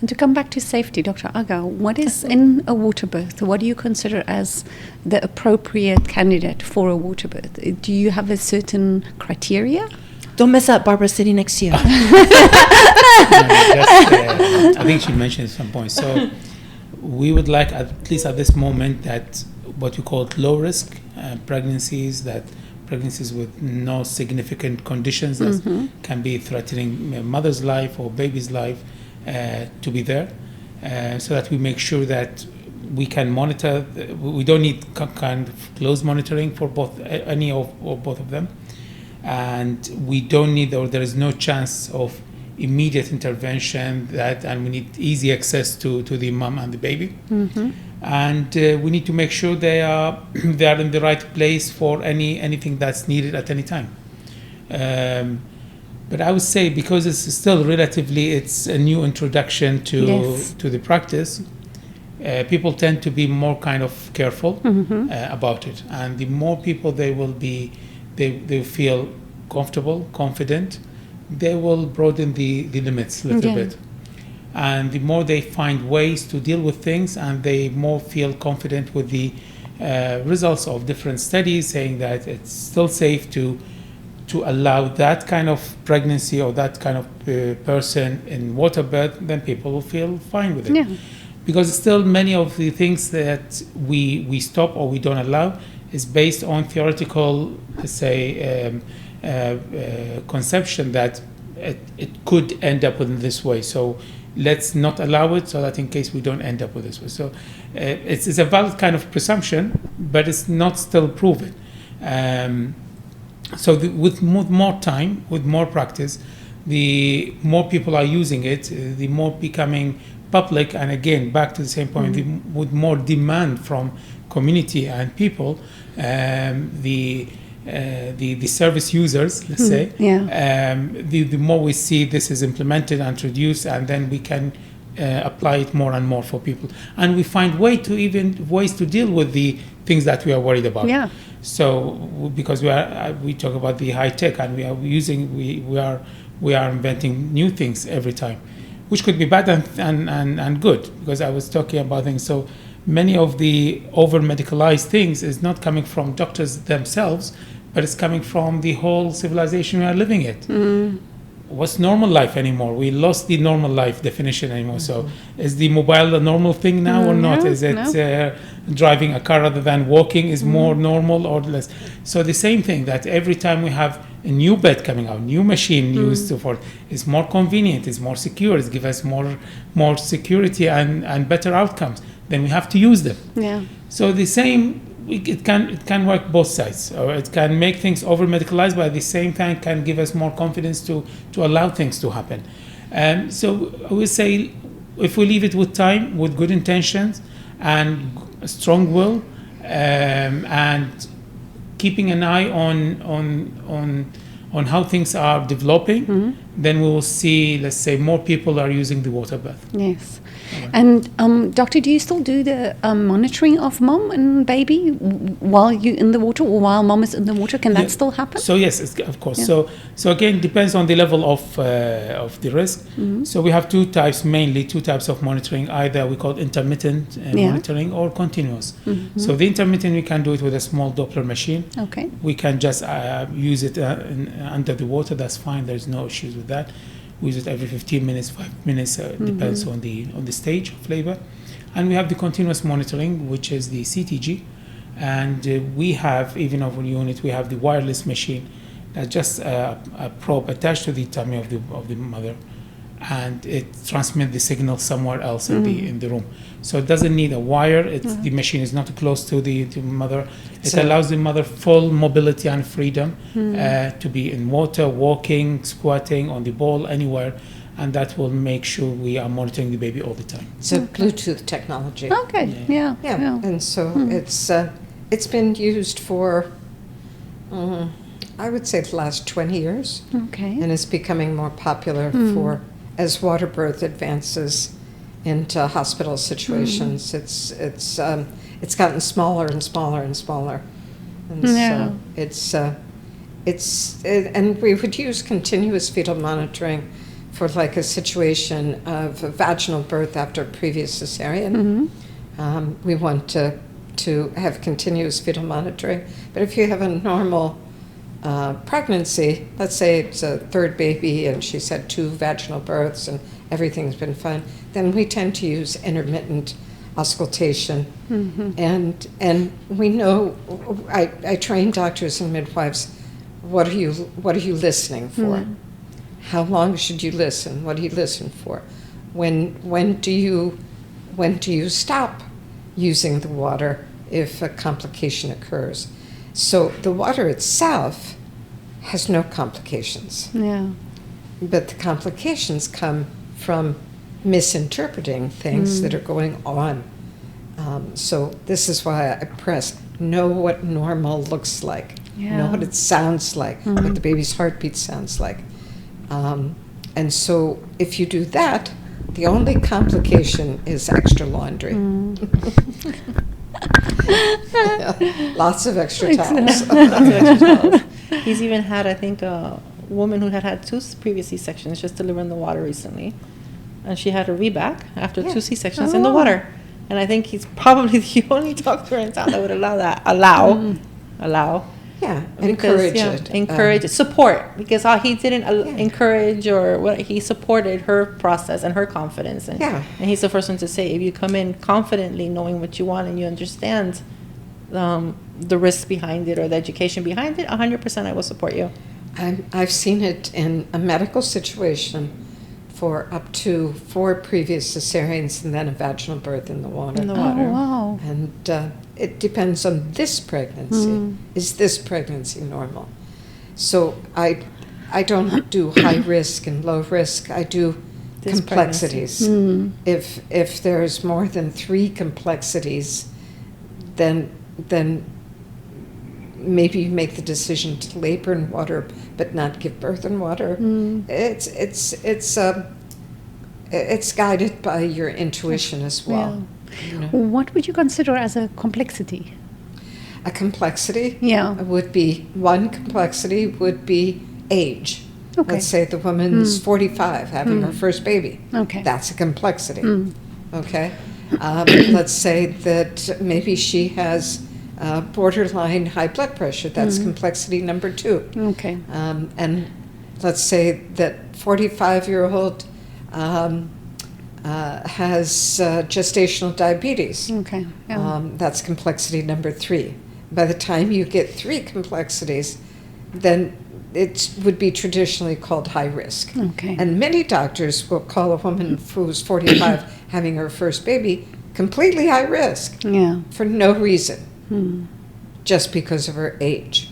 And to come back to safety, Dr. Agha, what is in a water birth? What do you consider as the appropriate candidate for a water birth? Do you have a certain criteria? Don't mess up, Barbara's sitting next to you. I think she mentioned at some point. So we would like, at least at this moment, that what we call low risk pregnancies, that pregnancies with no significant conditions that can be threatening a mother's life or baby's life, to be there, so that we make sure that we can monitor. We don't need kind of close monitoring for both, any or both of them, and we don't need, or there is no chance of immediate intervention, and we need easy access to the mom and the baby, and we need to make sure they are in the right place for anything that's needed at any time. But I would say, because it's still relatively, it's a new introduction to the practice, people tend to be more kind of careful about it. And the more people they feel comfortable, confident, they will broaden the limits a little bit. And the more they find ways to deal with things, and they more feel confident with the results of different studies saying that it's still safe to allow that kind of pregnancy or that kind of person in water birth, then people will feel fine with it. Yeah. Because still many of the things that we stop or we don't allow is based on theoretical, let's say, conception that it could end up in this way. So let's not allow it, so that in case we don't end up with this way. So it's a valid kind of presumption, but it's not still proven. So with more time, with more practice, the more people are using it, the more becoming public. And again, back to the same point, with more demand from community and people, the service users, let's say, the more we see this is implemented and introduced, and then we can apply it more and more for people. And we find ways to deal with the things that we are worried about. Yeah. So because we talk about the high tech, and we are inventing new things every time, which could be bad and good, because I was talking about things. So many of the over medicalized things is not coming from doctors themselves, but it's coming from the whole civilization we are living in. What's normal life anymore? We lost the normal life definition anymore. So is the mobile a normal thing now or not? Is it driving a car rather than walking is more normal or less? So the same thing, that every time we have a new bed coming out, new machine used for, it's more convenient, it's more secure, it gives us more security and better outcomes. Then we have to use them. Yeah. So the same, it can work both sides, or it can make things over medicalized, but at the same time can give us more confidence to allow things to happen. So I would say, if we leave it with time, with good intentions and a strong will, and keeping an eye on how things are developing, then we will see, let's say, more people are using the water bath. Yes. And doctor, do you still do the monitoring of mom and baby while you're in the water, or while mom is in the water? Can that still happen? So yes, of course. Yeah. So again, depends on the level of the risk. So we have mainly two types of monitoring. Either we call intermittent monitoring or continuous. So the intermittent, we can do it with a small Doppler machine. Okay. We can just use it under the water. That's fine. There's no issues with that. We use it every 15 minutes, 5 minutes, depends on the stage of labor. And we have the continuous monitoring, which is the CTG. And we have, even over the unit, we have the wireless machine that's just a probe attached to the tummy of the mother, and it transmits the signal somewhere else in the room. So it doesn't need a wire. The machine is not close to the mother. It allows the mother full mobility and freedom to be in water, walking, squatting, on the ball, anywhere. And that will make sure we are monitoring the baby all the time. So Bluetooth technology. Okay, yeah. And so it's been used for, I would say, the last 20 years. Okay. And it's becoming more popular as water birth advances into hospital situations. It's gotten smaller and smaller and smaller, and so and we would use continuous fetal monitoring for like a situation of a vaginal birth after a previous cesarean. We want to have continuous fetal monitoring. But if you have a normal pregnancy, let's say it's a third baby and she's had 2 vaginal births and everything's been fine, then we tend to use intermittent auscultation. And we know, I train doctors and midwives, what are you listening for? How long should you listen? What do you listen for? When do you stop using the water if a complication occurs? So the water itself has no complications. Yeah. But the complications come from misinterpreting things that are going on. So this is why I press, know what normal looks like. Know what it sounds like, what the baby's heartbeat sounds like. And so if you do that, the only complication is extra laundry. Lots of extra towels. Lots of extra towels. He's even had, I think, a woman who had 2 previous C-sections just delivering the water recently. And she had a reback after 2 C-sections in the water. And I think he's probably the only doctor in town that would allow that. Allow. Yeah, Because, encourage it. Encourage it. Support. Because he didn't encourage or what, he supported her process and her confidence. And he's the first one to say, if you come in confidently knowing what you want and you understand the risk behind it or the education behind it, 100% I will support you. I've seen it in a medical situation for up to 4 previous cesareans and then a vaginal birth in the water. In the water. Oh, wow. And it depends on this pregnancy. Is this pregnancy normal? So I don't do high risk and low risk. I do This complexities. If there's more than 3 complexities, then maybe you make the decision to labor in water but not give birth in water. It's guided by your intuition as well. You know? What would you consider as a complexity? A complexity Yeah. would be, one complexity would be age. Okay. Let's say the woman's 45, having her first baby. Okay. That's a complexity. Okay. Let's say that maybe she has borderline high blood pressure. That's complexity number 2. Okay. And let's say that 45-year-old has gestational diabetes. Okay. Yeah. That's complexity number 3. By the time you get 3 complexities, then it would be traditionally called high risk. Okay. And many doctors will call a woman who's 45 having her first baby completely high risk Yeah. for no reason, just because of her age.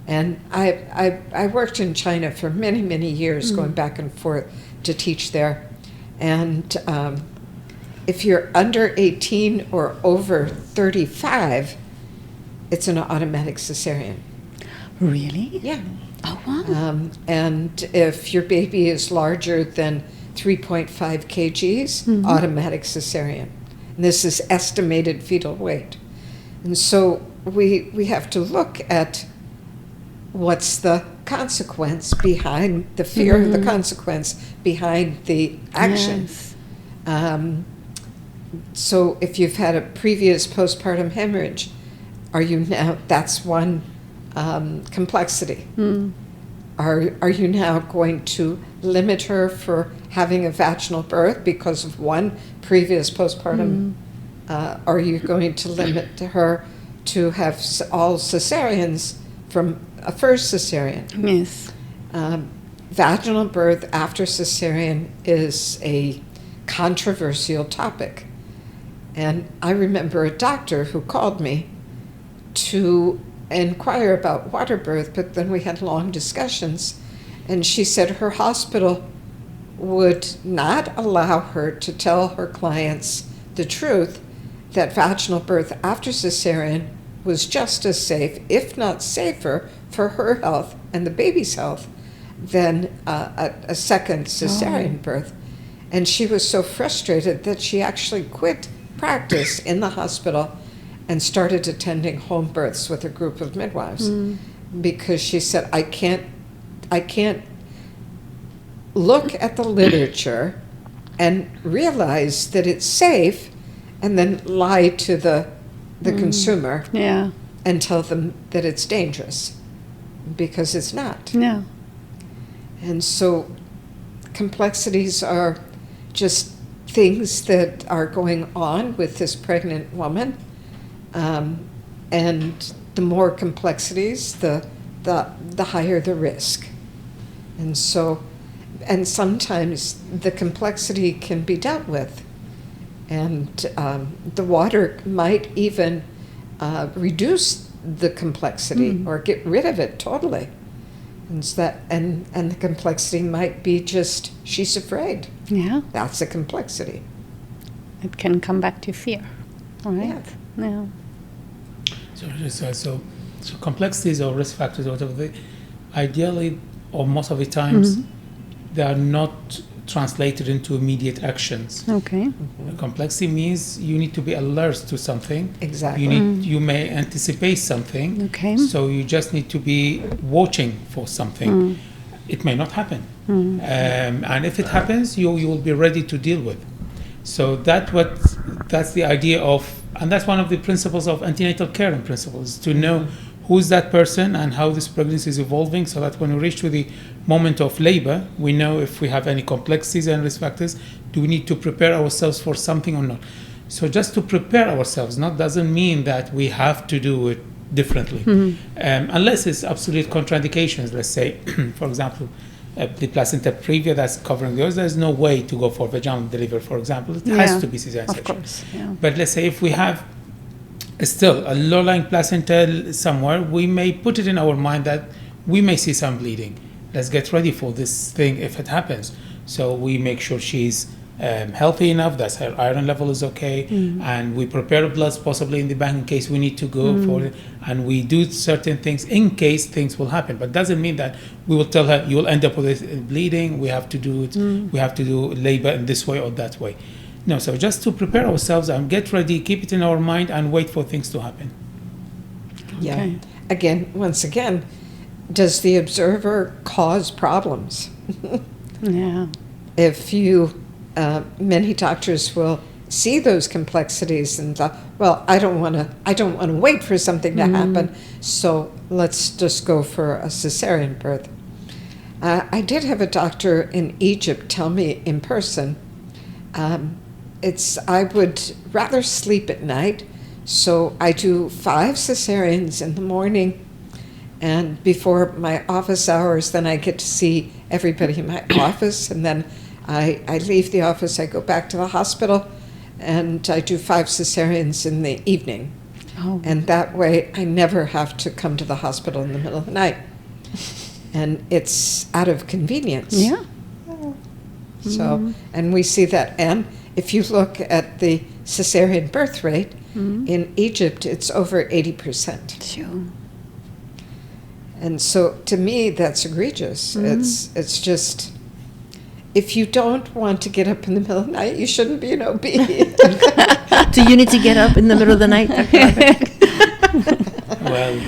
And I worked in China for many, many years, going back and forth to teach there. And if you're under 18 or over 35, it's an automatic cesarean. Really? Yeah. Oh, wow. And if your baby is larger than 3.5 kgs, automatic cesarean. And this is estimated fetal weight. And so we have to look at what's the consequence behind the fear of the consequence behind the action. Yes. So if you've had a previous postpartum hemorrhage, are you now, that's one complexity. Are you now going to limit her for having a vaginal birth because of one previous postpartum? Are you going to limit her to have all cesareans from a first cesarean? Yes. Vaginal birth after cesarean is a controversial topic. And I remember a doctor who called me to inquire about water birth, but then we had long discussions, and she said her hospital would not allow her to tell her clients the truth, that vaginal birth after cesarean was just as safe, if not safer, for her health and the baby's health than a second cesarean birth. And she was so frustrated that she actually quit practice in the hospital and started attending home births with a group of midwives, because she said, I can't look at the literature and realize that it's safe, and then lie to the consumer and tell them that it's dangerous, because it's not. Yeah. And so complexities are just things that are going on with this pregnant woman, and the more complexities, the higher the risk. And so, and sometimes the complexity can be dealt with, and the water might even reduce the complexity or get rid of it totally. And the complexity might be just she's afraid. Yeah. That's a complexity. It can come back to fear. All right. Yeah. So complexities or risk factors or whatever, ideally, or most of the times, they are not translated into immediate actions. Okay. Complexity means you need to be alert to something. Exactly. You may anticipate something. Okay. So you just need to be watching for something. It may not happen. And if it happens, you will be ready to deal with. So that's the idea of, and that's one of the principles of antenatal care and principles, to know who's that person and how this pregnancy is evolving, so that when we reach to the moment of labor, we know if we have any complexities and risk factors, do we need to prepare ourselves for something or not. So just to prepare ourselves doesn't mean that we have to do it differently, unless it's absolute contraindications. Let's say, for example, the placenta previa that's covering those, there's no way to go for vaginal delivery, for example. It has to be cesarean section. Of course, yeah. But let's say if we have still a low-lying placenta somewhere, we may put it in our mind that we may see some bleeding. Let's get ready for this thing if it happens. So we make sure she's healthy enough, that her iron level is okay, and we prepare bloods possibly in the bank in case we need to go for it, and we do certain things in case things will happen. But doesn't mean that we will tell her, you will end up with this bleeding, we have to do it, we have to do labor in this way or that way. No, so just to prepare ourselves and get ready, keep it in our mind, and wait for things to happen. Yeah. Once again, does the observer cause problems? Yeah. If you, many doctors will see those complexities and thought, well, I don't want to wait for something to happen, so let's just go for a cesarean birth. I did have a doctor in Egypt tell me in person, I would rather sleep at night, so I do 5 cesareans in the morning, and before my office hours, then I get to see everybody in my office, and then I leave the office, I go back to the hospital, and I do 5 cesareans in the evening. Oh. And that way I never have to come to the hospital in the middle of the night. And it's out of convenience. Yeah. So, and we see that. And if you look at the cesarean birth rate, in Egypt, it's over 80%. Sure. And so, to me, that's egregious. It's just, if you don't want to get up in the middle of the night, you shouldn't be an OB. Do you need to get up in the middle of the night? Well,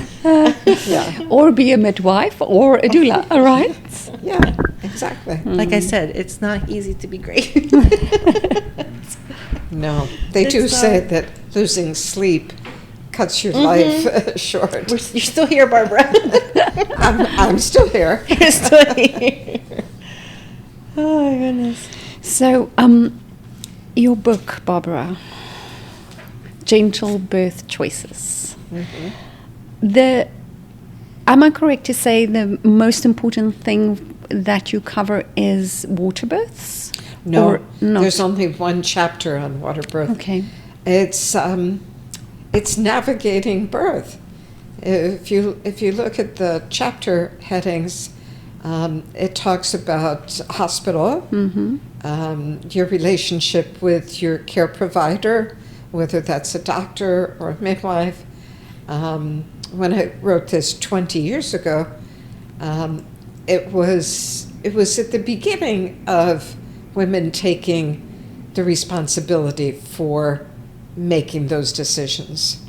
Or be a midwife or a doula, all right? Yeah, exactly. Like I said, it's not easy to be great. No, they do say that losing sleep cuts your life short. You're still here, Barbara. I'm still here. You're still here. Oh, my goodness. So, your book, Barbara, Gentle Birth Choices. Am I correct to say the most important thing that you cover is water births? No, or not? there's only one chapter on water birth. Okay. It's navigating birth. If you look at the chapter headings, it talks about hospital, your relationship with your care provider, whether that's a doctor or a midwife. When I wrote this 20 years ago, it was at the beginning of women taking the responsibility for making those decisions.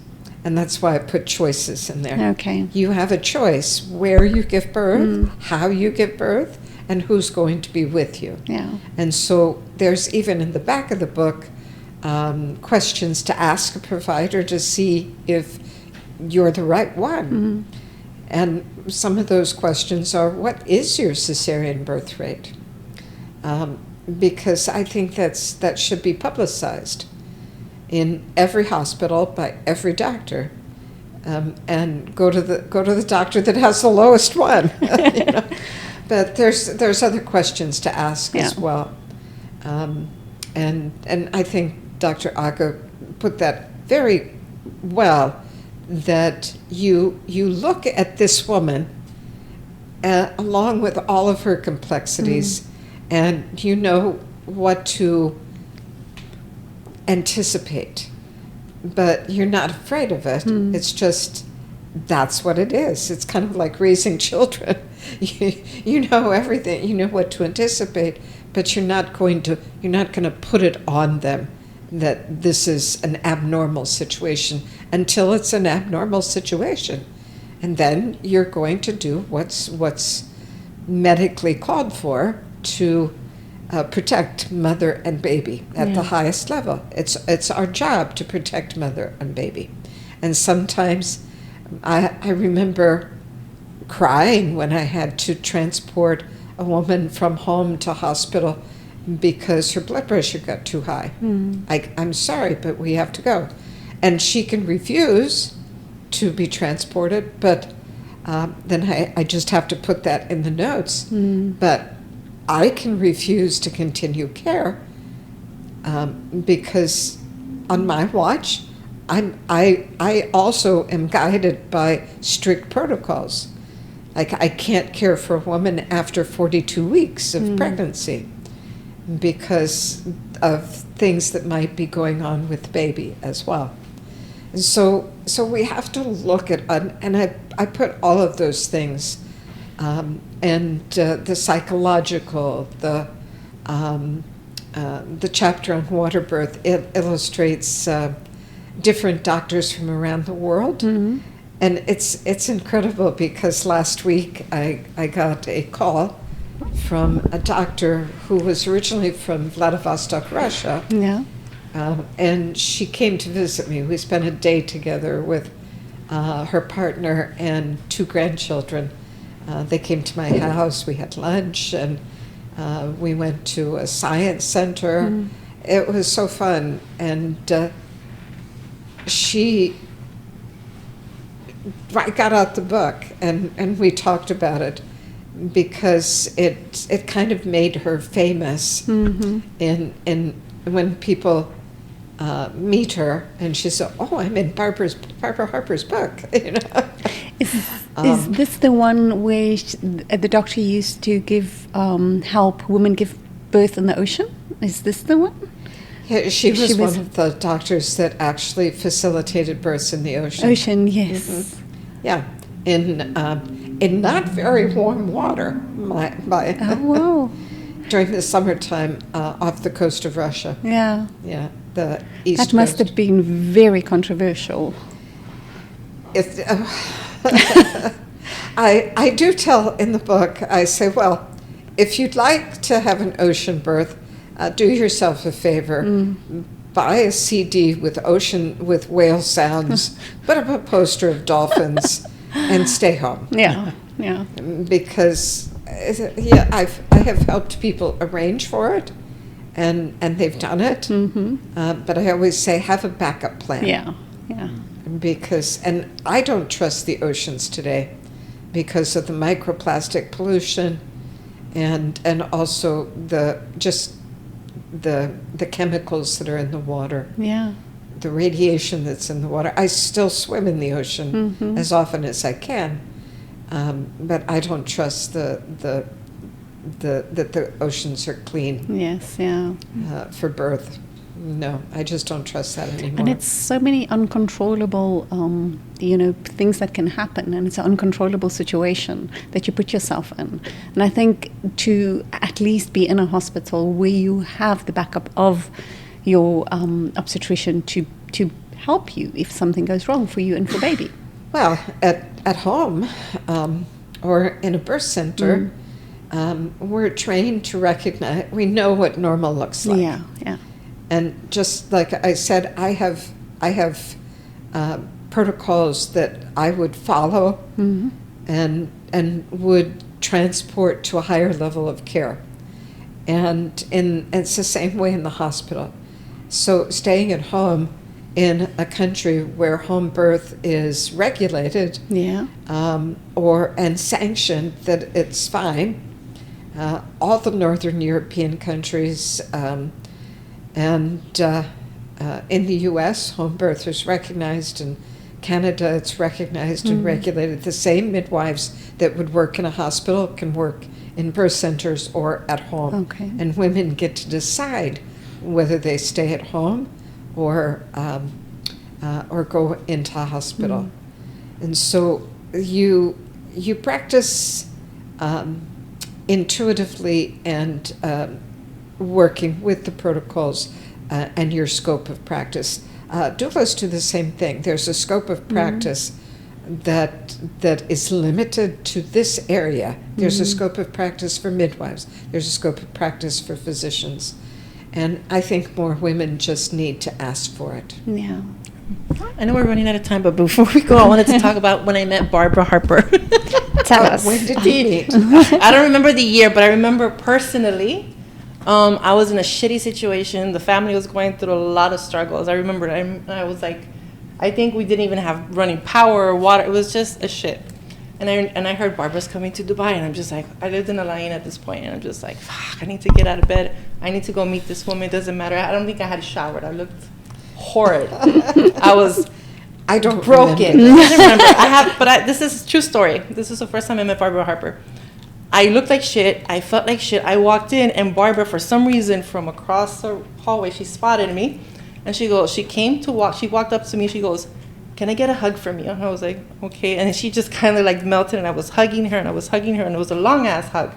And that's why I put choices in there. Okay. You have a choice where you give birth, how you give birth, and who's going to be with you. Yeah. And so there's even in the back of the book questions to ask a provider to see if you're the right one. And some of those questions are, what is your cesarean birth rate? Because I think that should be publicized in every hospital by every doctor, and go to the doctor that has the lowest one. You know? But there's other questions to ask as well, and I think Dr. Agha put that very well. That you look at this woman along with all of her complexities, and you know what to anticipate, but you're not afraid of it. It's just, that's what it is. It's kind of like raising children. You know everything. You know what to anticipate, but you're not going to put it on them that this is an abnormal situation until it's an abnormal situation. And then you're going to do what's medically called for to protect mother and baby at the highest level. It's our job to protect mother and baby. And sometimes I remember crying when I had to transport a woman from home to hospital because her blood pressure got too high. I'm sorry, but we have to go. And she can refuse to be transported, but then I just have to put that in the notes. But I can refuse to continue care because on my watch, I also am guided by strict protocols. Like, I can't care for a woman after 42 weeks of pregnancy because of things that might be going on with the baby as well. And so we have to look at, and I put all of those things, and the psychological, the chapter on water birth, it illustrates different doctors from around the world. And it's incredible because last week I got a call from a doctor who was originally from Vladivostok, Russia. And she came to visit me. We spent a day together with her partner and 2 grandchildren. They came to my house. We had lunch, and we went to a science center. It was so fun. And I got out the book, and we talked about it because it kind of made her famous in when people meet her, and she said, "Oh, I'm in Barbara Harper's book." You know, is this the one where the doctor used to give help women give birth in the ocean? Is this the one? Yeah, she was one of the doctors that actually facilitated births in the ocean. Ocean, yes. Yeah, in not very warm water. Wow. During the summertime off the coast of Russia. Yeah. Yeah, the east That must coast. have been very controversial. I do tell in the book, I say, well, if you'd like to have an ocean birth, do yourself a favor. Buy a CD with whale sounds, put up a poster of dolphins, and stay home. Yeah. Because I have helped people arrange for it, and they've done it. But I always say, have a backup plan. Yeah. Because, and I don't trust the oceans today because of the microplastic pollution, and also the chemicals that are in the water. Yeah. The radiation that's in the water. I still swim in the ocean as often as I can, but I don't trust that the oceans are clean. Yes. Yeah. For birth. No, I just don't trust that anymore. And it's so many uncontrollable, things that can happen, and it's an uncontrollable situation that you put yourself in. And I think to at least be in a hospital where you have the backup of your obstetrician to help you if something goes wrong for you and for baby. Well, at home or in a birth center, we're trained to recognize, we know what normal looks like. Yeah, yeah. And just like I said, I have protocols that I would follow and would transport to a higher level of care. And it's the same way in the hospital. So staying at home in a country where home birth is regulated, and sanctioned that it's fine, all the Northern European countries and in the U.S., home birth is recognized. In Canada, it's recognized and regulated. The same midwives that would work in a hospital can work in birth centers or at home. Okay. And women get to decide whether they stay at home or go into a hospital. And so you practice intuitively and working with the protocols and your scope of practice. Doulas do the same thing. There's a scope of practice that is limited to this area. There's a scope of practice for midwives. There's a scope of practice for physicians. And I think more women just need to ask for it. Yeah. I know we're running out of time, but before we go, I wanted to talk about when I met Barbara Harper. Tell us. When did you meet? I don't remember the year, but I remember personally, I was in a shitty situation. The family was going through a lot of struggles. I remember I was like, I think we didn't even have running power or water. It was just a shit. And I heard Barbara's coming to Dubai, and I'm just like, I lived in Alain at this point, and I'm just like, fuck, I need to get out of bed. I need to go meet this woman. It doesn't matter. I don't think I had showered. I looked horrid. I don't broken. Remember. I don't remember. This is a true story. This is the first time I met Barbara Harper. I looked like shit. I felt like shit. I walked in, and Barbara, for some reason, from across the hallway, she spotted me, and she walked up to me. She goes, "Can I get a hug from you?" And I was like, okay. And she just kind of like melted, and I was hugging her, and it was a long ass hug.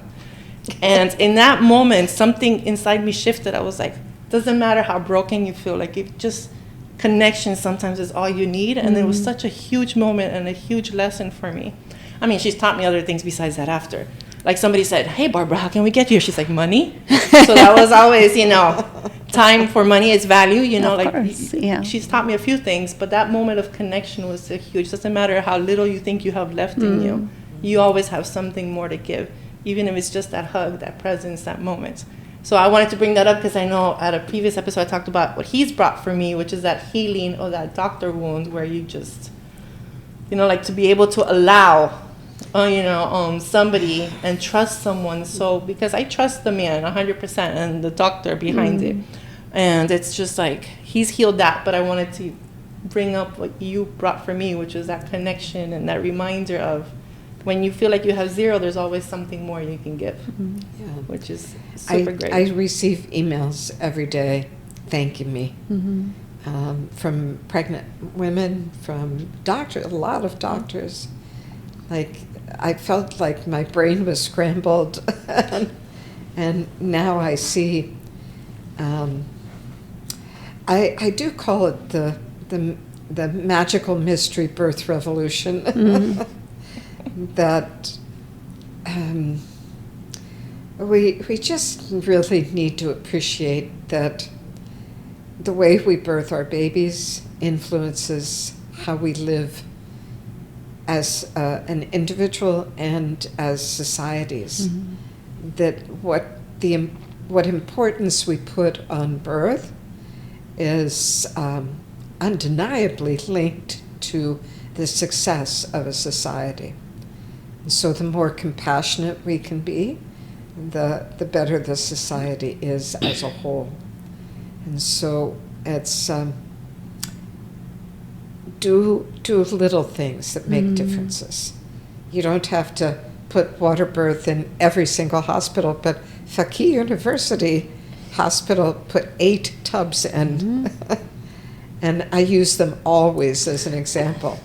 And in that moment, something inside me shifted. I was like, doesn't matter how broken you feel, like it just, connection sometimes is all you need. And it was such a huge moment and a huge lesson for me. I mean, she's taught me other things besides that after. Like somebody said, "Hey Barbara, how can we get you?" She's like, "Money." So that was always, time for money is value, Of like course, yeah. She's taught me a few things, but that moment of connection was so huge. Doesn't matter how little you think you have left in you, you always have something more to give, even if it's just that hug, that presence, that moment. So I wanted to bring that up because I know at a previous episode I talked about what he's brought for me, which is that healing of that doctor wound where you just, like to be able to allow somebody and trust someone. So because I trust the man 100% and the doctor behind it. And it's just like, he's healed that, but I wanted to bring up what you brought for me, which was that connection and that reminder of when you feel like you have zero, there's always something more you can give, which is super great. I receive emails every day thanking me from pregnant women, from doctors, a lot of doctors. Like, I felt like my brain was scrambled, and now I see. I do call it the magical mystery birth revolution. That we just really need to appreciate that the way we birth our babies influences how we live as an individual and as societies. That what importance we put on birth is undeniably linked to the success of a society. And so the more compassionate we can be, the better the society is as a whole. And so it's do little things that make differences. You don't have to put water birth in every single hospital, but Faqih University Hospital put 8 tubs in. And I use them always as an example.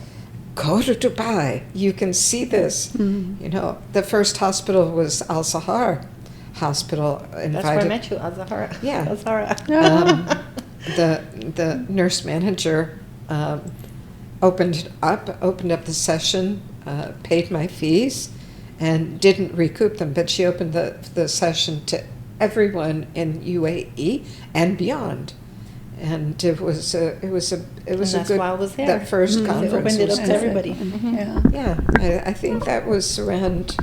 Go to Dubai, you can see this. The first hospital was Al Zahar Hospital. That's where I met you, Al Zahar. Yeah. Al Zahar. The nurse manager opened up the session, paid my fees, and didn't recoup them, but she opened the session to everyone in UAE and beyond. And it was a that's good, why I was there. that first conference. They opened it was up to good. everybody. Yeah. Yeah, I think that was around,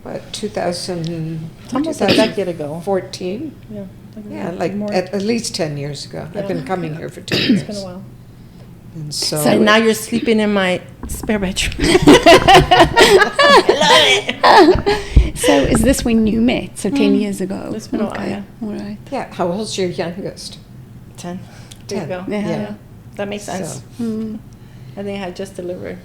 what, 2000, Almost a decade ago. 14? Yeah. Yeah, like more. at least 10 years ago. Yeah. I've been coming here for 10 years. It's been a while. And so, So now you're sleeping in my spare bedroom. So is this when you met? So 10 years ago? It's been a while, yeah. All right. yeah, how old's your youngest? 10. There you 10. go. Yeah. That makes sense. So, I think I had just delivered.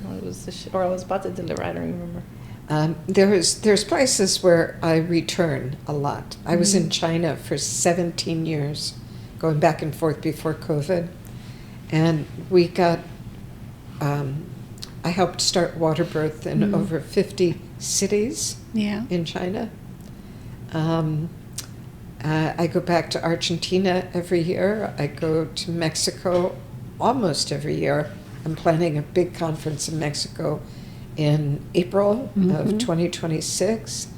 Or I was about to deliver. I don't remember. there's places where I return a lot. I was in China for 17 years, going back and forth before COVID. And we got, I helped start waterbirth in over 50 cities in China. I go back to Argentina every year. I go to Mexico almost every year. I'm planning a big conference in Mexico in April of 2026.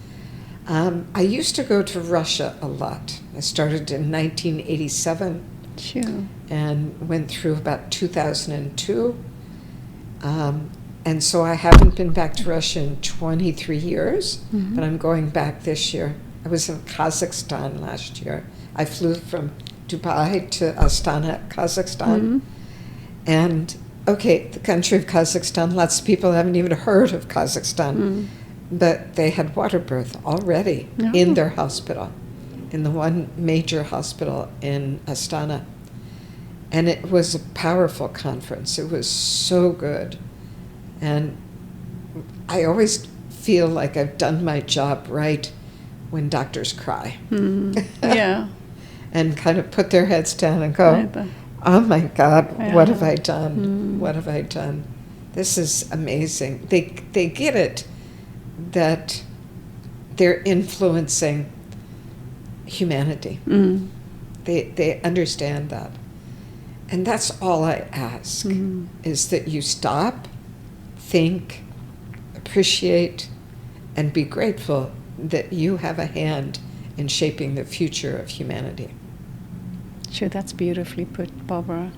I used to go to Russia a lot. I started in 1987 and went through about 2002. And so I haven't been back to Russia in 23 years, but I'm going back this year. I was in Kazakhstan last year. I flew from Dubai to Astana, Kazakhstan. And okay, the country of Kazakhstan, lots of people haven't even heard of Kazakhstan, but they had waterbirth already in their hospital, in the one major hospital in Astana. And it was a powerful conference. It was so good. And I always feel like I've done my job right when doctors cry. Yeah. And kind of put their heads down and go, oh my God, what have I done? What have I done? This is amazing. They get it that they're influencing humanity. They understand that. And that's all I ask, is that you stop, think, appreciate, and be grateful that you have a hand in shaping the future of humanity. Sure, that's beautifully put, Barbara.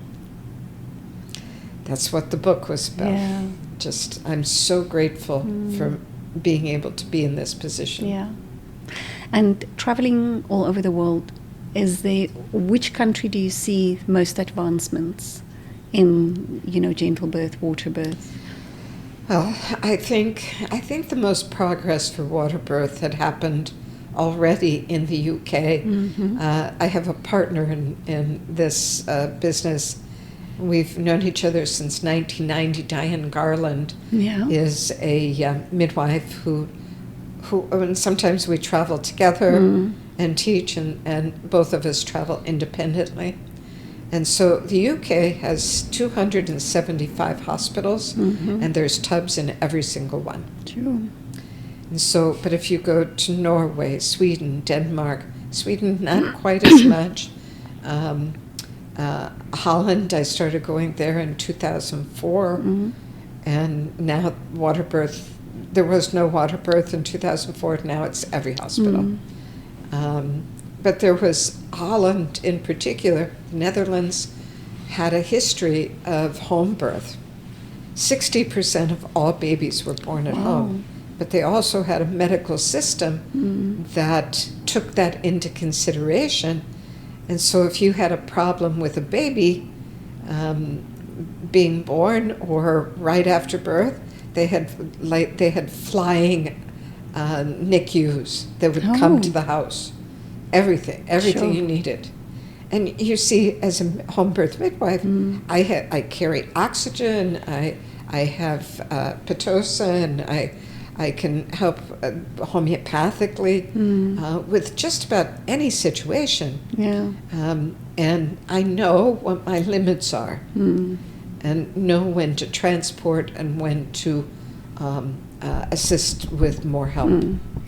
That's what the book was about. Yeah. Just, I'm so grateful for being able to be in this position. Yeah. And traveling all over the world, which country do you see most advancements in, gentle birth, water birth? Well, I think the most progress for water birth had happened already in the UK. I have a partner in this business. We've known each other since 1990. Diane Garland is a midwife who and sometimes we travel together and teach, and both of us travel independently. And so the UK has 275 hospitals, and there's tubs in every single one. True. And so, but if you go to Norway, Sweden, Denmark, Sweden not quite as much. Holland, I started going there in 2004, and now water birth. There was no water birth in 2004. Now it's every hospital. But there was Holland in particular. The Netherlands had a history of home birth. 60% of all babies were born at home. But they also had a medical system that took that into consideration. And so if you had a problem with a baby being born or right after birth, they had flying NICUs that would come to the house. Everything you needed. And you see, as a home birth midwife, I carry oxygen, I have Pitocin, I can help homeopathically with just about any situation. Yeah. And I know what my limits are, and know when to transport and when to assist with more help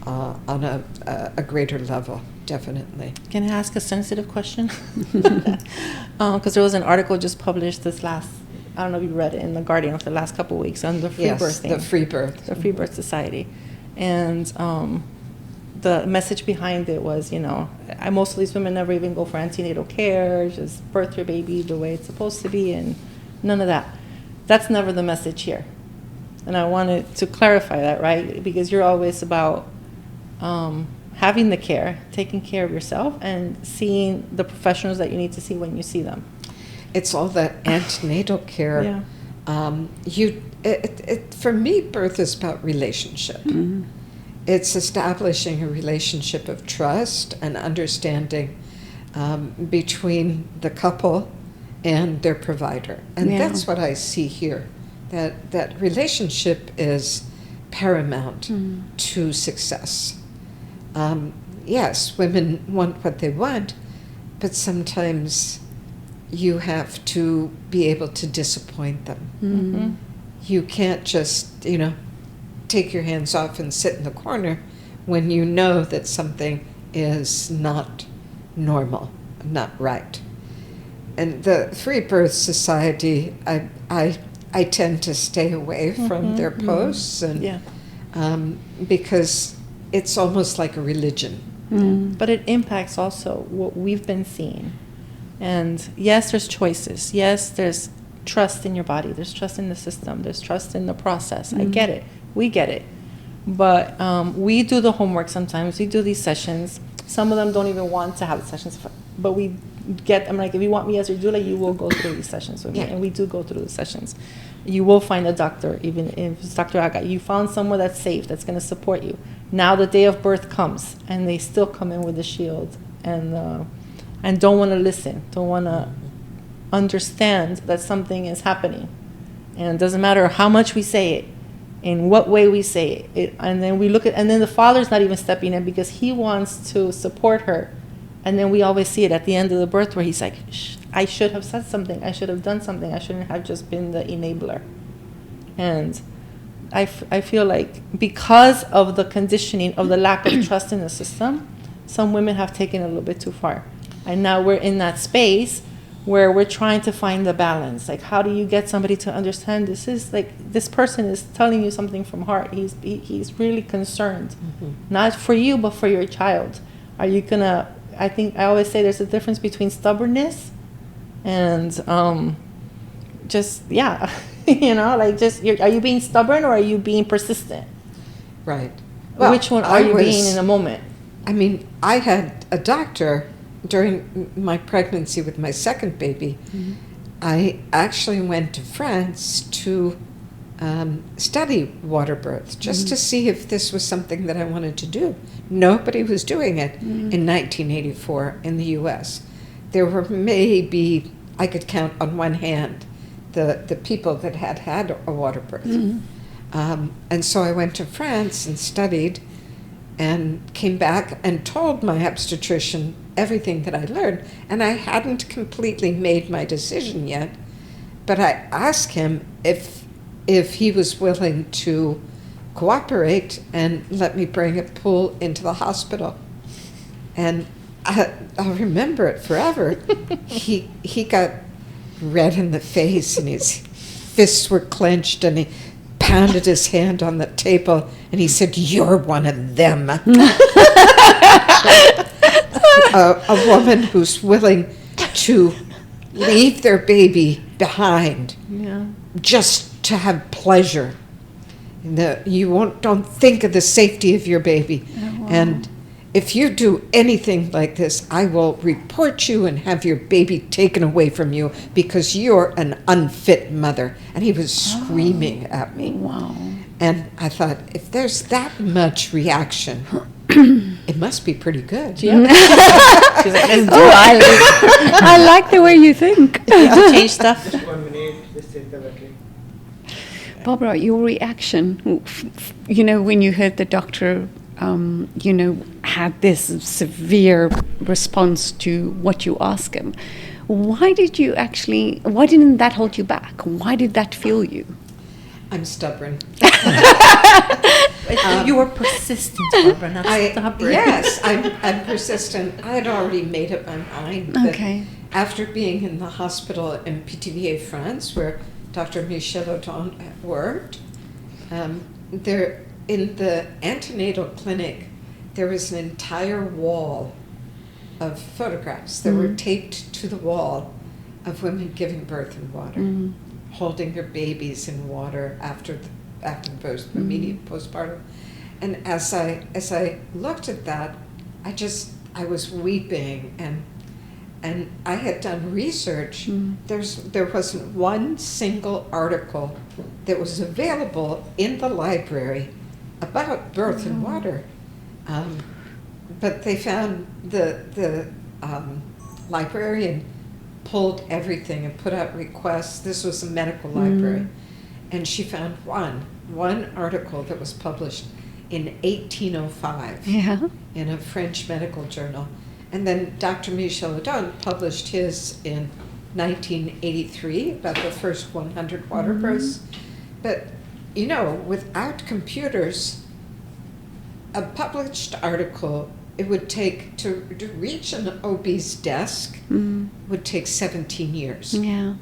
on a greater level. Definitely. Can I ask a sensitive question? Because there was an article just published this last, I don't know if you read it in The Guardian for the last couple of weeks on the free birthing. The free birth. The Free Birth Society. And the message behind it was, most of these women never even go for antenatal care, just birth your baby the way it's supposed to be, and none of that. That's never the message here. And I wanted to clarify that, right? Because you're always about having the care, taking care of yourself, and seeing the professionals that you need to see when you see them. It's all that antenatal care. Yeah. For me, birth is about relationship. Mm-hmm. It's establishing a relationship of trust and understanding between the couple and their provider. And that's what I see here, that relationship is paramount to success. Yes, women want what they want, but sometimes you have to be able to disappoint them. Mm-hmm. You can't just, take your hands off and sit in the corner when you know that something is not normal, not right. And the Free Birth Society, I tend to stay away from their posts, and because it's almost like a religion. But it impacts also what we've been seeing. And yes, there's choices. Yes, there's trust in your body. There's trust in the system. There's trust in the process. I get it. We get it. But we do the homework sometimes. We do these sessions. Some of them don't even want to have the sessions, but we get them. Like, if you want me as your doula, you will go through these sessions with me. And we do go through the sessions. You will find a doctor, even if it's Dr. Agha. You found somewhere that's safe, that's going to support you. Now the day of birth comes, and they still come in with a shield and don't want to listen, don't want to understand that something is happening. And it doesn't matter how much we say it, in what way we say it, and then we look at, and then the father's not even stepping in because he wants to support her. And then we always see it at the end of the birth where he's like, I should have said something, I should have done something, I shouldn't have just been the enabler. And I feel like because of the conditioning of the lack of trust in the system, some women have taken it a little bit too far. And now we're in that space where we're trying to find the balance. Like, how do you get somebody to understand this is like, this person is telling you something from heart. He's really concerned, not for you, but for your child. Are you gonna, I always say there's a difference between stubbornness and just, are you being stubborn or are you being persistent? Right. Well, which one are you being in a moment? I mean, I had a doctor during my pregnancy with my second baby. I actually went to France to study waterbirth, just to see if this was something that I wanted to do. Nobody was doing it in 1984 in the U.S. There were maybe, I could count on one hand, the people that had a waterbirth. And so I went to France and studied and came back and told my obstetrician everything that I learned. And I hadn't completely made my decision yet, but I asked him if he was willing to cooperate and let me bring a pool into the hospital. And I'll remember it forever. He got red in the face and his fists were clenched and he pounded his hand on the table and he said, "You're one of them." A woman who's willing to leave their baby behind just to have pleasure. Don't think of the safety of your baby. Oh, wow. And if you do anything like this, I will report you and have your baby taken away from you because you're an unfit mother. And he was screaming at me. Wow. And I thought, if there's that much reaction, it must be pretty good. Yeah. She's like, let's do it. I like the way you think. To change stuff. Just 1 minute, just take the vacuum. Barbara, your reaction, when you heard the doctor, had this severe response to what you asked him, why didn't that hold you back? Why did that fuel you? I'm stubborn. You were persistent, Barbara, not stubborn. Yes, I'm persistent. I had already made up my mind. Okay. After being in the hospital in Pithiviers, France, where Dr. Michel Audin worked, in the antenatal clinic, there was an entire wall of photographs that were taped to the wall of women giving birth in water, holding their babies in water after the immediate postpartum. And as I looked at that, I was weeping, and I had done research. There wasn't one single article that was available in the library about birth in water. But they found the librarian pulled everything and put out requests. This was a medical library. And she found one article that was published in 1805 in a French medical journal. And then Dr. Michel Audin published his in 1983 about the first 100 water births. But, you know, without computers, a published article, it would take, to reach an OB's desk, would take 17 years. Yeah.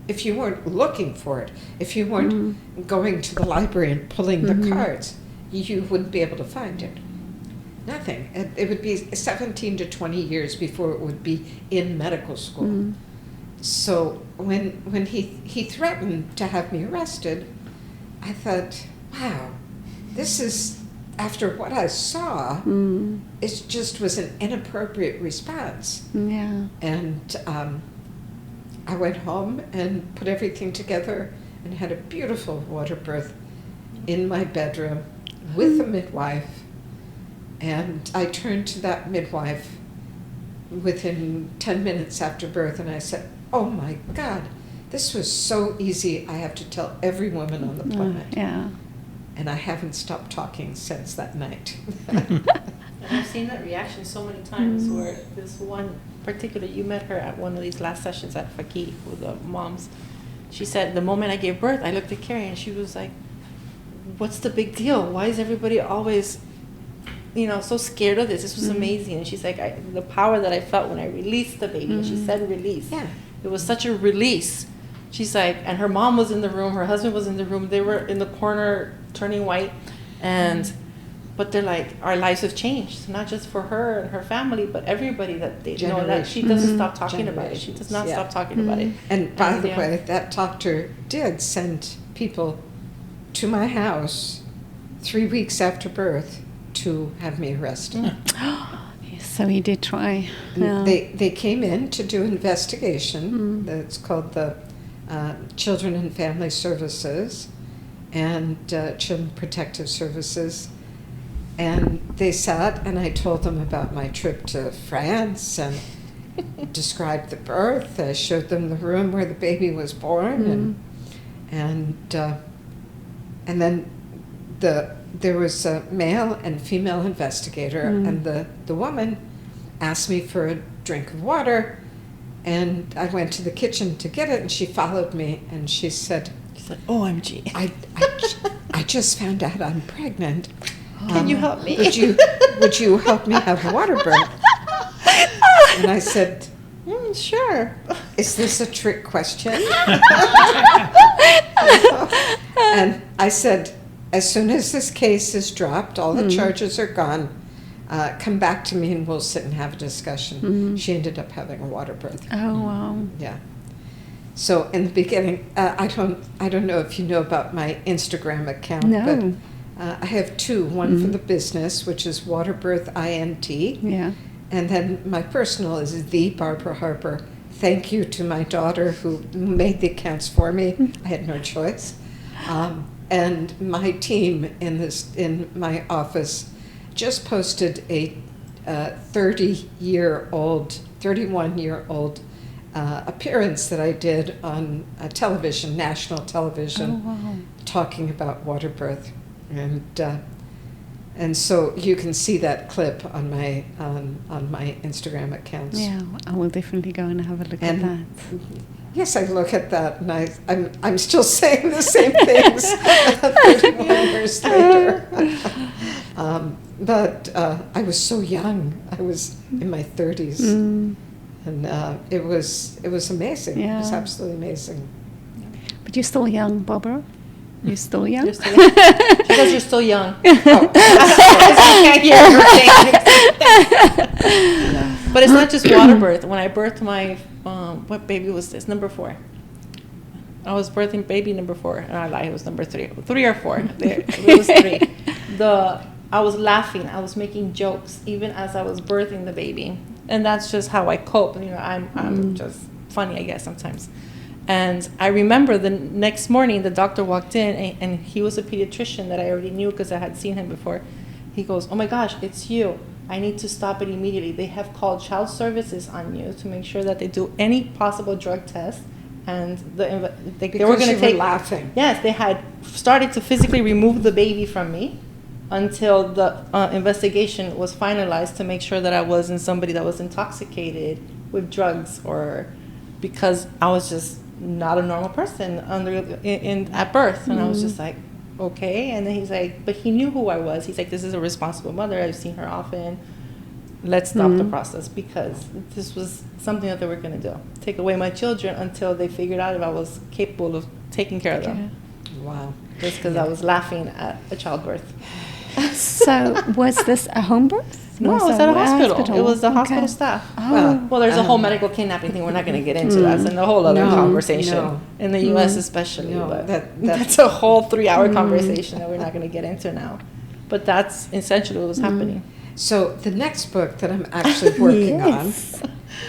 If you weren't looking for it, if you weren't going to the library and pulling the cards, you wouldn't be able to find it. Nothing. It would be 17 to 20 years before it would be in medical school. So when he threatened to have me arrested, I thought, wow, this is, after what I saw, it just was an inappropriate response. Yeah. And I went home and put everything together and had a beautiful water birth in my bedroom with a midwife. And I turned to that midwife within 10 minutes after birth, and I said, oh my God, this was so easy. I have to tell every woman on the planet. Yeah. And I haven't stopped talking since that night. And I've seen that reaction so many times where this one particular, you met her at one of these last sessions at Faki with the moms. She said, the moment I gave birth, I looked at Carrie and she was like, what's the big deal? Why is everybody always, you know, so scared of this? This was amazing. And she's like, the power that I felt when I released the baby, and she said release. Yeah. It was such a release. She's like, and her mom was in the room, her husband was in the room, they were in the corner turning white, but they're like, our lives have changed, not just for her and her family, but everybody that they know that she doesn't stop talking about it. She does not stop talking about it. And by the way, that doctor did send people to my house 3 weeks after birth to have me arrested. So he did try. They came in to do investigation. It's called the Children and Family Services and Children Protective Services. And they sat, and I told them about my trip to France and described the birth. I showed them the room where the baby was born, and then there was a male and female investigator, and the woman asked me for a drink of water, and I went to the kitchen to get it, and she followed me, and she said, OMG. I just found out I'm pregnant. Can you help me? Would you help me have water birth? And I said, sure. Is this a trick question? And I said, as soon as this case is dropped, all the charges are gone, come back to me and we'll sit and have a discussion. She ended up having a water birth. Oh, wow. Yeah. So in the beginning, I don't know if you know about my Instagram account, but I have two. One for the business, which is waterbirth INT. Yeah. And then my personal is the Barbara Harper. Thank you to my daughter who made the accounts for me. I had no choice. And my team in my office just posted a 31-year-old appearance that I did on television, national television, talking about water birth. And so you can see that clip on my Instagram accounts. Yeah, I will definitely go and have a look at that. Yes, I look at that, and I'm still saying the same things 31 years later. But I was so young. I was in my 30s, and it was amazing. Yeah. It was absolutely amazing. But you're still young, Barbara. You're still young? You're still young. Because you're still young. Oh. Can't hear her saying. But it's not just water birth. When I birthed my, what baby was this? Number 4. I was birthing baby number 4. And I lied, it was number 3. 3 or 4. It was 3. I was laughing. I was making jokes even as I was birthing the baby. And that's just how I cope. You know, I'm just funny, I guess, sometimes. And I remember the next morning, the doctor walked in, and he was a pediatrician that I already knew because I had seen him before. He goes, "Oh my gosh, it's you. I need to stop it immediately. They have called child services on you to make sure that they do any possible drug test." And they were going to take. Laughing. Yes, they had started to physically remove the baby from me until the investigation was finalized to make sure that I wasn't somebody that was intoxicated with drugs, or because I was just not a normal person at birth. And I was just like, okay. And then he's like, but he knew who I was. He's like, this is a responsible mother. I've seen her often. Let's stop the process, because this was something that they were going to do. Take away my children until they figured out if I was capable of taking care of them. Wow. Just because I was laughing at a childbirth. So was this a home birth? No, it was at a hospital. It was the hospital staff. Oh. Well, there's a whole medical kidnapping thing. We're not going to get into that. It's a whole other conversation. No. In the U.S. especially. No, but that's a whole 3-hour conversation that we're not going to get into now. But that's essentially what was happening. So the next book that I'm actually working on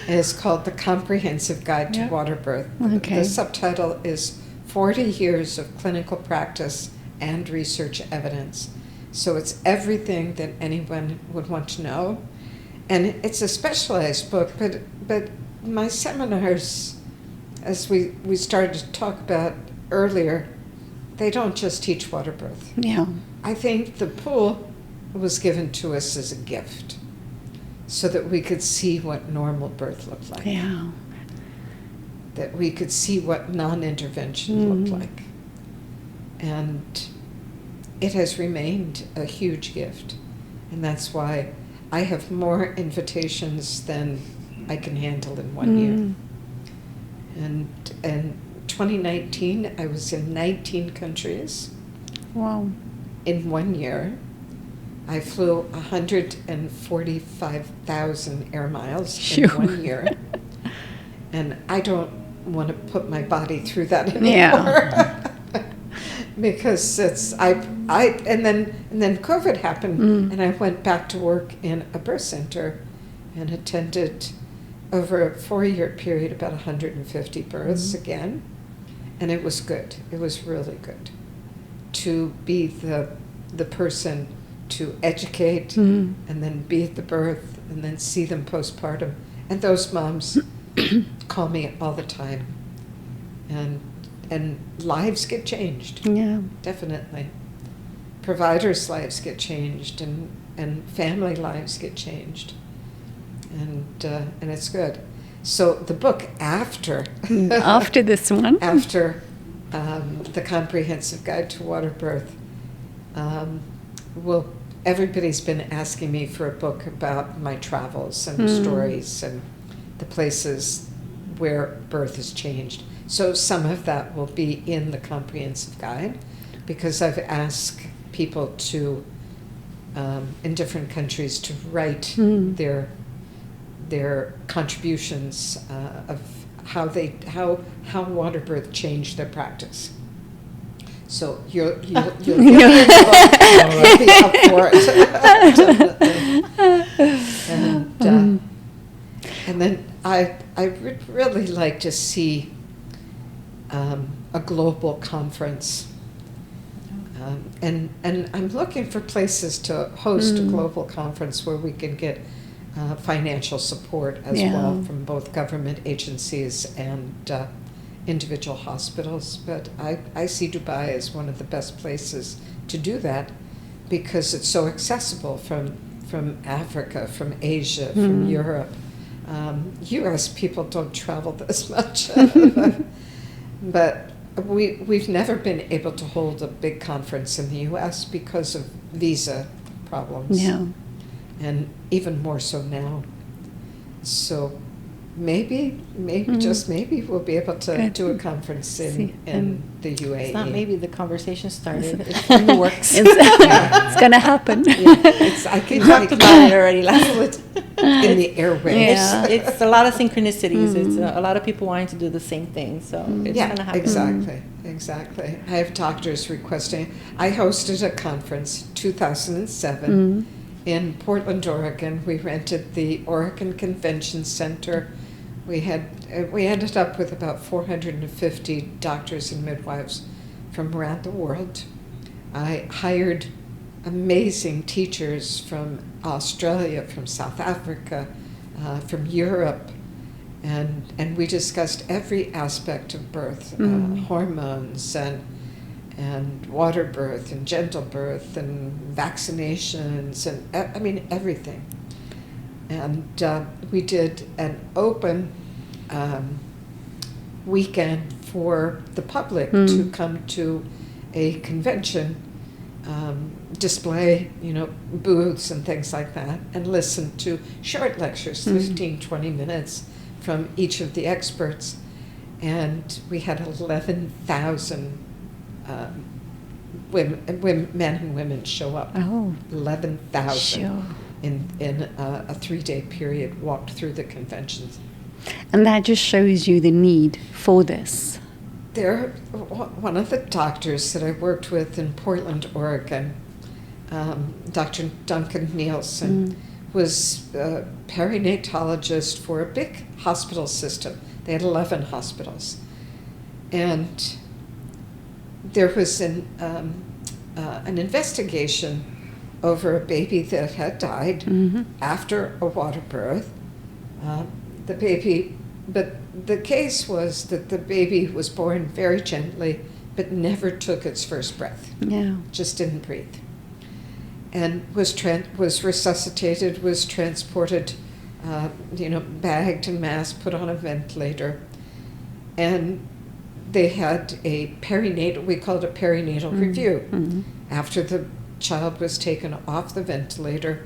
is called The Comprehensive Guide to Water Birth. Okay. The subtitle is 40 Years of Clinical Practice and Research Evidence. So it's everything that anyone would want to know. And it's a specialized book, but my seminars, as we started to talk about earlier, they don't just teach water birth. Yeah. I think the pool was given to us as a gift so that we could see what normal birth looked like. Yeah. That we could see what non-intervention looked like. And it has remained a huge gift. And that's why I have more invitations than I can handle in 1 year. And in 2019, I was in 19 countries. Wow. In 1 year. I flew 145,000 air miles in 1 year. And I don't want to put my body through that anymore. Yeah. Because and then COVID happened, and I went back to work in a birth center and attended over a 4-year period about 150 births again. And it was good. It was really good to be the person to educate and then be at the birth and then see them postpartum. And those moms call me all the time. And lives get changed. Yeah. Definitely. Providers' lives get changed, and family lives get changed. And it's good. So the book after this one, after The Comprehensive Guide to Water Birth, everybody's been asking me for a book about my travels and stories and the places where birth has changed. So some of that will be in the comprehensive guide, because I've asked people to, in different countries, to write their contributions of how water birth changed their practice. So you'll be up for it. And then I would really like to see a global conference. And I'm looking for places to host a global conference where we can get financial support as well from both government agencies and individual hospitals. But I see Dubai as one of the best places to do that, because it's so accessible from Africa, from Asia, from Europe. U.S. people don't travel this much. But we've never been able to hold a big conference in the U.S. because of visa problems. Yeah. And even more so now. So maybe, just maybe, we'll be able to do a conference in the UAE. It's not maybe, the conversation started. It's in the works. It's going to happen. I can talked about it already feel it in the airwaves. Yeah. It's a lot of synchronicities. It's a lot of people wanting to do the same thing. So it's going to happen. Exactly. I have doctors requesting. I hosted a conference 2007 in Portland, Oregon. We rented the Oregon Convention Center. We ended up with about 450 doctors and midwives from around the world. I hired amazing teachers from Australia, from South Africa, from Europe, and we discussed every aspect of birth, hormones and water birth and gentle birth and vaccinations and everything. And we did an open weekend for the public to come to a convention, display, booths and things like that, and listen to short lectures, 15, 20 minutes from each of the experts. And we had 11,000 men and women show up. 11,000 Sure. in a 3-day period walked through the conventions. And that just shows you the need for this. One of the doctors that I worked with in Portland, Oregon, Dr. Duncan Nielsen, was a perinatologist for a big hospital system. They had 11 hospitals. And there was an investigation over a baby that had died after a water birth. But the case was that the baby was born very gently, but never took its first breath. Yeah. Just didn't breathe. And was resuscitated, was transported, bagged and masked, put on a ventilator. And they had a perinatal, we called it a perinatal review, after the child was taken off the ventilator.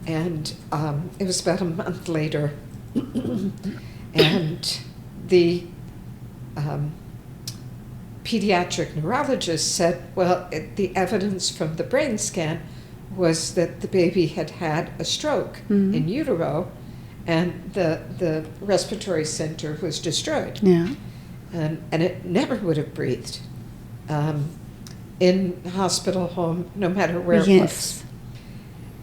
And it was about a month later, and the pediatric neurologist said, well, the evidence from the brain scan was that the baby had had a stroke in utero, and the respiratory center was destroyed. Yeah. And it never would have breathed in hospital, home, no matter where it was.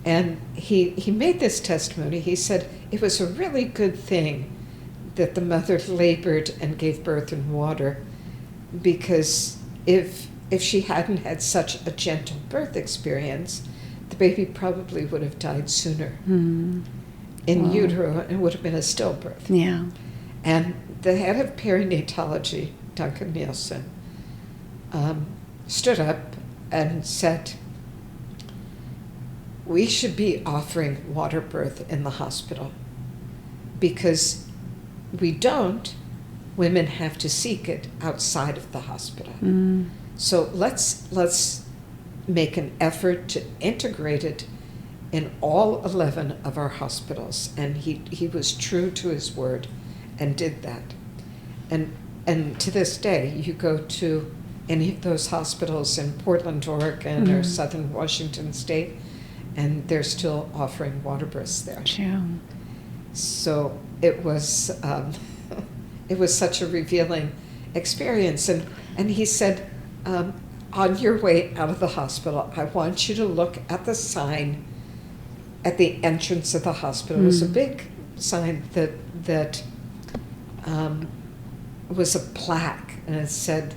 And he made this testimony. He said it was a really good thing that the mother labored and gave birth in water, because if she hadn't had such a gentle birth experience, the baby probably would have died sooner in utero, and it would have been a stillbirth. Yeah. And the head of perinatology, Duncan Nielsen, stood up and said, we should be offering water birth in the hospital, because we don't, women have to seek it outside of the hospital. So let's make an effort to integrate it in all 11 of our hospitals. And he was true to his word and did that. And to this day, you go to any of those hospitals in Portland, Oregon, or Southern Washington State, and they're still offering water births there. Sure. So it was such a revealing experience. And he said, on your way out of the hospital, I want you to look at the sign at the entrance of the hospital. It was a big sign that was a plaque, and it said,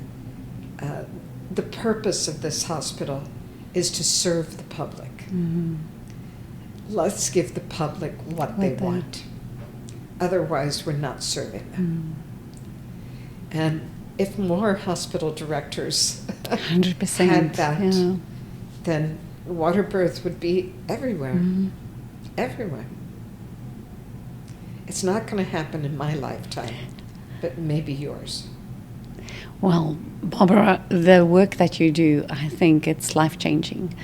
the purpose of this hospital is to serve the public. Let's give the public what they want. Otherwise, we're not serving them. And if more hospital directors 100% had that, then water birth would be everywhere. Everywhere. It's not going to happen in my lifetime, but maybe yours. Well, Barbara, the work that you do, I think it's life-changing.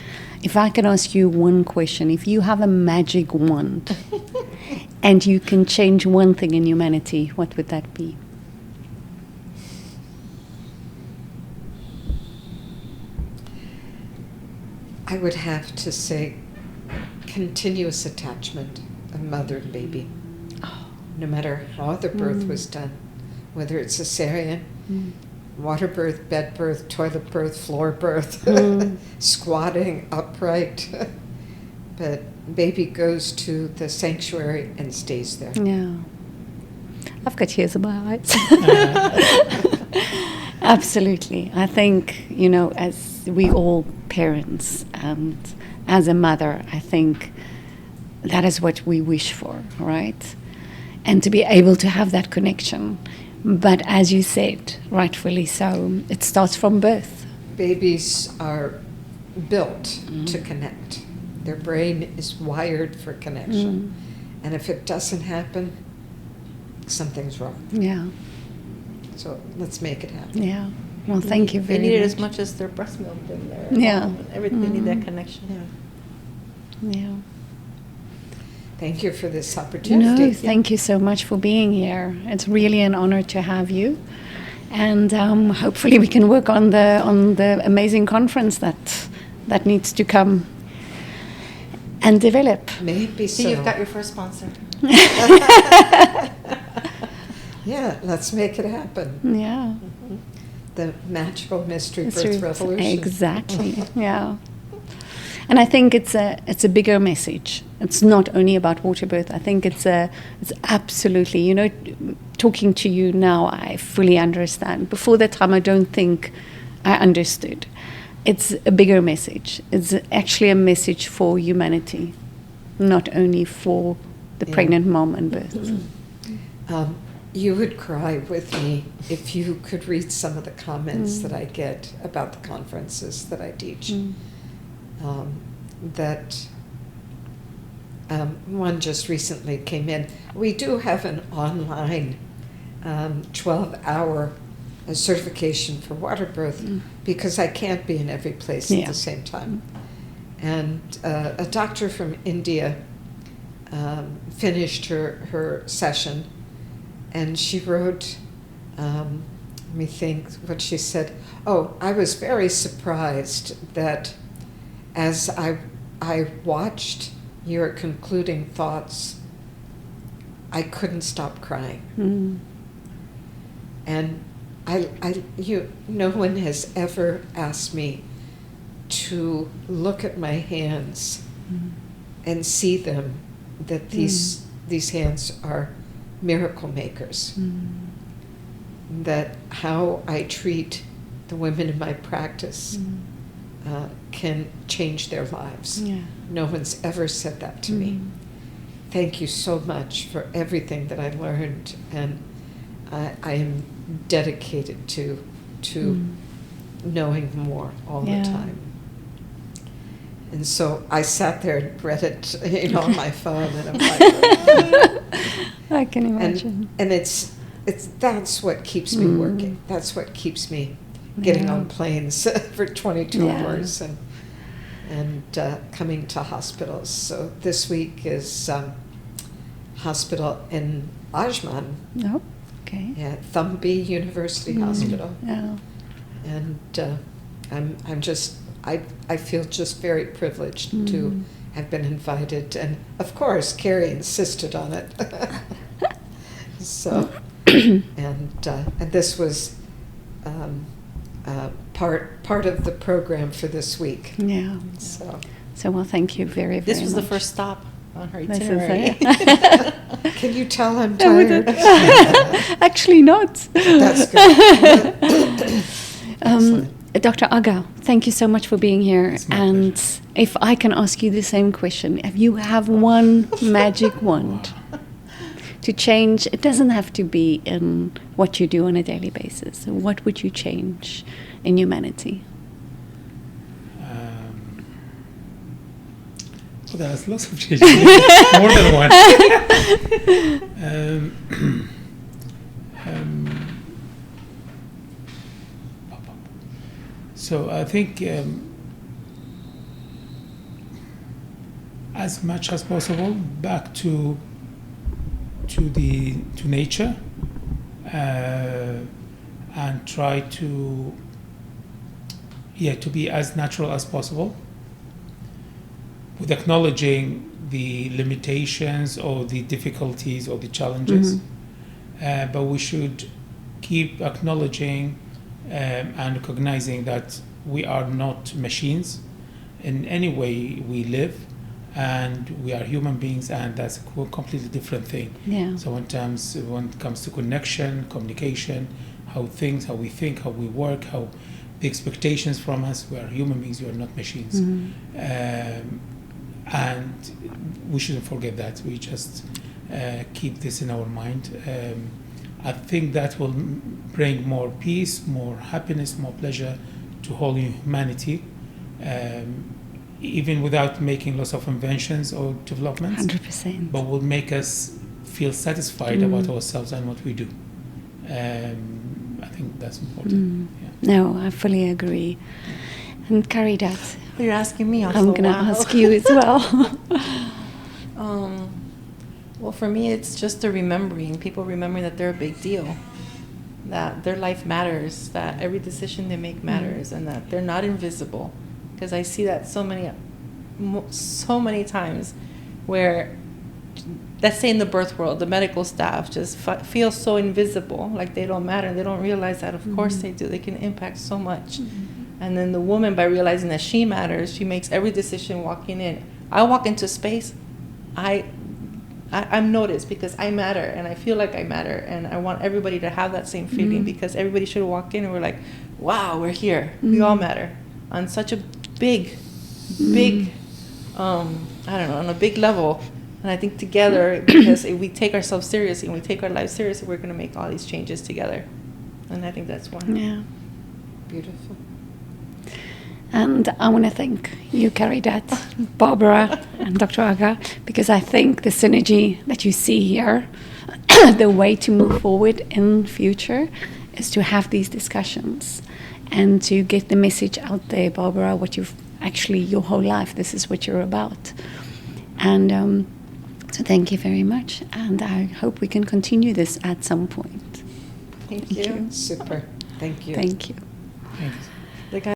if I can ask you one question, if you have a magic wand and you can change one thing in humanity, what would that be? I would have to say continuous attachment of mother and baby. No matter how the birth was done, whether it's cesarean, water birth, bed birth, toilet birth, floor birth, squatting, upright. But baby goes to the sanctuary and stays there. Yeah. I've got tears in my eyes. Absolutely. I think, as we all parents and as a mother, I think that is what we wish for, right? And to be able to have that connection. But as you said, rightfully so, it starts from birth. Babies are built to connect. Their brain is wired for connection. And if it doesn't happen, something's wrong. Yeah. So let's make it happen. Yeah. Well, thank you very much. They need it as much as their breast milk in there. Yeah. Everything, they need that connection. Yeah. Thank you for this opportunity. No, thank you so much for being here. It's really an honor to have you. And hopefully we can work on the amazing conference that needs to come and develop. Maybe so. So you've got your first sponsor. Yeah, let's make it happen. Yeah. The magical mystery It's birth revolution. Exactly. Yeah. And I think it's a bigger message. It's not only about water birth. I think it's absolutely, talking to you now, I fully understand. Before that time, I don't think I understood. It's a bigger message. It's actually a message for humanity, not only for the pregnant mom and birth. You would cry with me if you could read some of the comments that I get about the conferences that I teach. One just recently came in. We do have an online 12-hour certification for water birth because I can't be in every place at the same time. And a doctor from India finished her session, and she wrote, let me think what she said. Oh, I was very surprised that as I watched your concluding thoughts, I couldn't stop crying. And no one has ever asked me to look at my hands and see them, that these hands are miracle makers. That how I treat the women in my practice can change their lives. Yeah. No one's ever said that to me. Thank you so much for everything that I learned, and I am dedicated to knowing more all the time. And so I sat there and read it, on my phone, and I'm like, I can imagine. And it's that's what keeps me working. That's what keeps me getting on planes for 22 hours and coming to hospitals. So this week is hospital in Ajman. Oh, okay. Yeah, Thumbee University Hospital. Yeah. And I feel just very privileged to have been invited, and of course Carrie insisted on it. So, and this was part of the program for this week. Yeah. So well, thank you very, very much. This was the first stop on her This is itinerary. it. Can you tell I'm tired? Actually not. That's good. Dr. Agha, thank you so much for being here. And if I can ask you the same question, if you have one magic wand to change, it doesn't have to be in what you do on a daily basis. What would you change in humanity? Well, there's lots of changes, more than one. So I think as much as possible back to nature, and try to be as natural as possible, with acknowledging the limitations or the difficulties or the challenges. But we should keep acknowledging and recognizing that we are not machines in any way. We live, and we are human beings, and that's a completely different thing. Yeah. So when it comes to connection, communication, how we think, how we work, how the expectations from us, we are human beings, we are not machines. And we shouldn't forget that. We just keep this in our mind. I think that will bring more peace, more happiness, more pleasure to whole humanity, even without making lots of inventions or developments. 100%. But will make us feel satisfied about ourselves and what we do. I think that's important. No, I fully agree. And Caridad, You're asking me also. I'm going to ask you as well. Well, for me, it's just people remembering that they're a big deal, that their life matters, that every decision they make matters, and that they're not invisible. Because I see that so many times where, let's say in the birth world, the medical staff just feels so invisible, like they don't matter. They don't realize that, of course they do. They can impact so much. And then the woman, by realizing that she matters, she makes every decision walking in. I walk into space, I'm noticed because I matter, and I feel like I matter, and I want everybody to have that same feeling, because everybody should walk in and we're like, wow, we're here. We all matter on such a big, I don't know, on a big level. And I think together, because if we take ourselves seriously and we take our lives seriously, we're going to make all these changes together. And I think that's one. Yeah. Beautiful. And I want to thank you, Caridad, Barbara, and Dr. Agha, because I think the synergy that you see here, the way to move forward in future is to have these discussions and to get the message out there, Barbara, what you've actually, your whole life, this is what you're about. And so thank you very much. And I hope we can continue this at some point. Thank you. Super. Thank you. Thank you. Thanks.